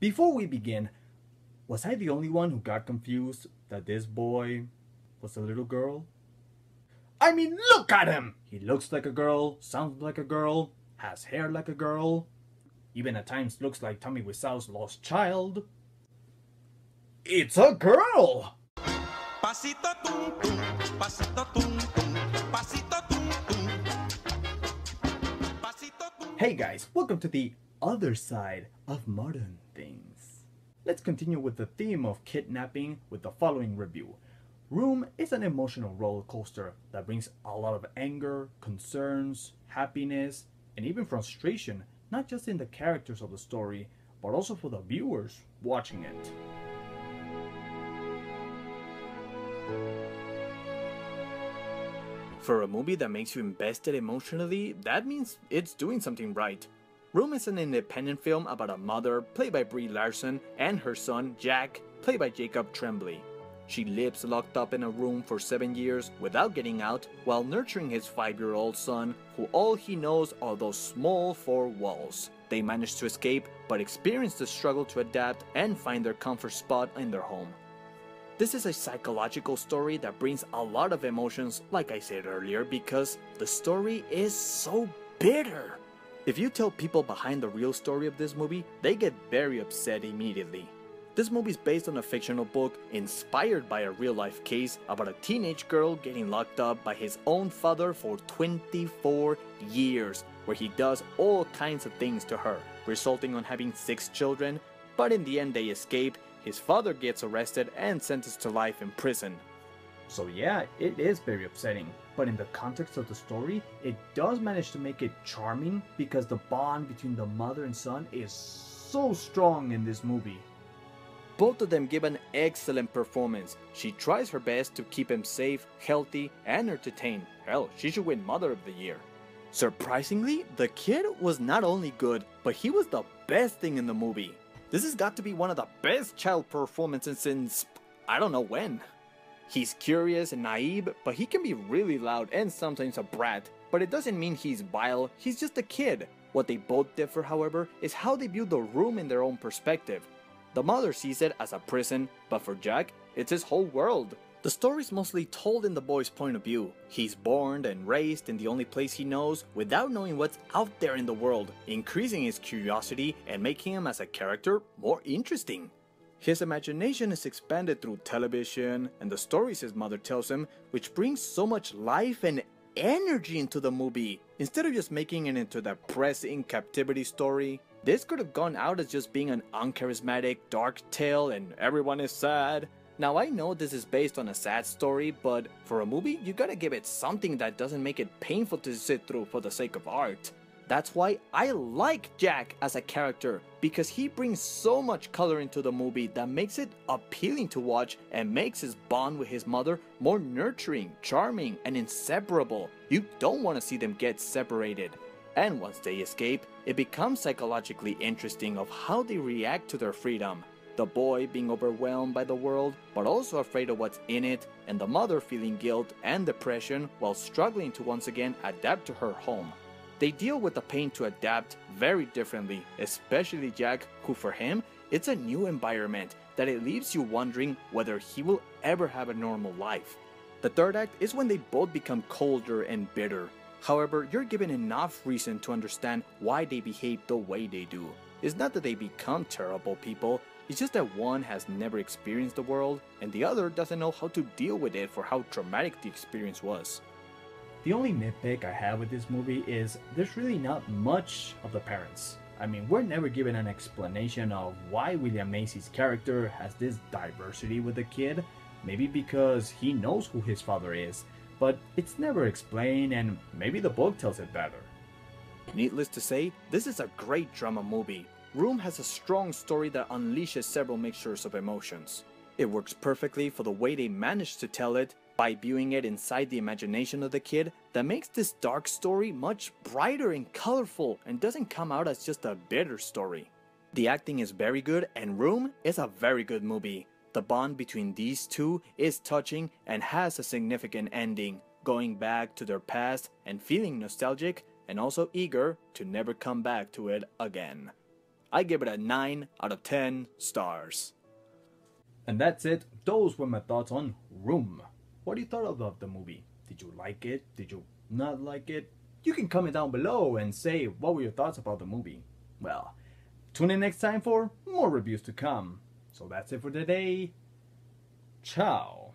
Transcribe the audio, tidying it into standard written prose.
Before we begin, was I the only one who got confused that this boy was a little girl? I mean, look at him! He looks like a girl, sounds like a girl, has hair like a girl, even at times looks like Tommy Wiseau's lost child. It's a girl! Pasito tum tum, pasito tum tum, pasito tum tum, pasito tum. Hey guys, welcome to the other side of modern things. Let's continue with the theme of kidnapping with the following review. Room is an emotional roller coaster that brings a lot of anger, concerns, happiness, and even frustration, not just in the characters of the story, but also for the viewers watching it. For a movie that makes you invested emotionally, that means it's doing something right. Room is an independent film about a mother, played by Brie Larson, and her son, Jack, played by Jacob Tremblay. She lives locked up in a room for 7 years without getting out while nurturing his 5-year-old son, who all he knows are those small 4 walls. They manage to escape, but experience the struggle to adapt and find their comfort spot in their home. This is a psychological story that brings a lot of emotions, like I said earlier, because the story is so bitter. If you tell people behind the real story of this movie, they get very upset immediately. This movie is based on a fictional book inspired by a real-life case about a teenage girl getting locked up by his own father for 24 years, where he does all kinds of things to her, resulting on having 6 children, but in the end they escape. His father gets arrested and sentenced to life in prison. So yeah, it is very upsetting, but in the context of the story, it does manage to make it charming because the bond between the mother and son is so strong in this movie. Both of them give an excellent performance. She tries her best to keep him safe, healthy, and entertained. Hell, she should win Mother of the Year. Surprisingly, the kid was not only good, but he was the best thing in the movie. This has got to be one of the best child performances since I don't know when. He's curious and naive, but he can be really loud and sometimes a brat. But it doesn't mean he's vile, he's just a kid. What they both differ, however, is how they view the room in their own perspective. The mother sees it as a prison, but for Jack, it's his whole world. The story is mostly told in the boy's point of view. He's born and raised in the only place he knows without knowing what's out there in the world, increasing his curiosity and making him as a character more interesting. His imagination is expanded through television and the stories his mother tells him, which brings so much life and energy into the movie. Instead of just making it into the depressing captivity story, this could have gone out as just being an uncharismatic, dark tale and everyone is sad. Now I know this is based on a sad story, but for a movie, you gotta give it something that doesn't make it painful to sit through for the sake of art. That's why I like Jack as a character, because he brings so much color into the movie that makes it appealing to watch and makes his bond with his mother more nurturing, charming, and inseparable. You don't want to see them get separated. And once they escape, it becomes psychologically interesting of how they react to their freedom. The boy being overwhelmed by the world, but also afraid of what's in it, and the mother feeling guilt and depression while struggling to once again adapt to her home. They deal with the pain to adapt very differently, especially Jack, who for him, it's a new environment that it leaves you wondering whether he will ever have a normal life. The third act is when they both become colder and bitter. However, you're given enough reason to understand why they behave the way they do. It's not that they become terrible people, it's just that one has never experienced the world and the other doesn't know how to deal with it for how traumatic the experience was. The only nitpick I have with this movie is there's really not much of the parents. I mean, we're never given an explanation of why William Macy's character has this diversity with the kid. Maybe because he knows who his father is, but it's never explained and maybe the book tells it better. Needless to say, this is a great drama movie. Room has a strong story that unleashes several mixtures of emotions. It works perfectly for the way they managed to tell it, by viewing it inside the imagination of the kid, that makes this dark story much brighter and colorful and doesn't come out as just a bitter story. The acting is very good and Room is a very good movie. The bond between these two is touching and has a significant ending, going back to their past and feeling nostalgic and also eager to never come back to it again. I give it a 9 out of 10 stars. And that's it. Those were my thoughts on Room. What do you thought of the movie? Did you like it? Did you not like it? You can comment down below and say what were your thoughts about the movie. Well, tune in next time for more reviews to come. So that's it for today. Ciao.